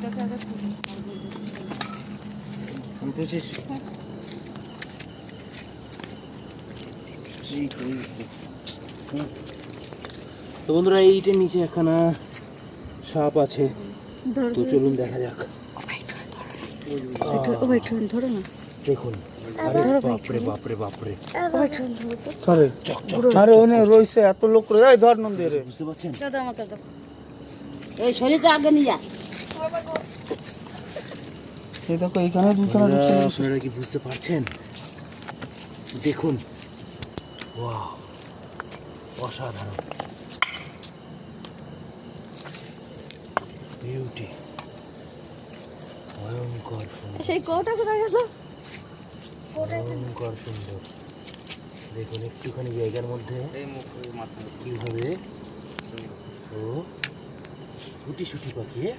তো বন্ধুরা এইটার নিচে একখানা সাপ আছে, তো চলুন দেখা যাক। ধরো না, দেখুন, আরে বাপরে বাপরে বাপরে, আরে ওনে রইছে এত লোক রয়ে, এই ধর নন্দী রে, বুঝতে পারছেন? এই শরীরটা আগে নিয়ে যা। এই দেখো এইখানে দুইখানা ঢুকছে। আপনারা কি বুঝতে পারছেন? দেখুন, ওয়াও, অসাধারণ বিউটি, ভয়ঙ্কর সুন্দর, সেই কোটা কোথায় গেল? ভয়ঙ্কর সুন্দর। দেখুন একটুখানি জায়গার মধ্যে কিভাবে ও ছুটি ছুটি পাকিয়ে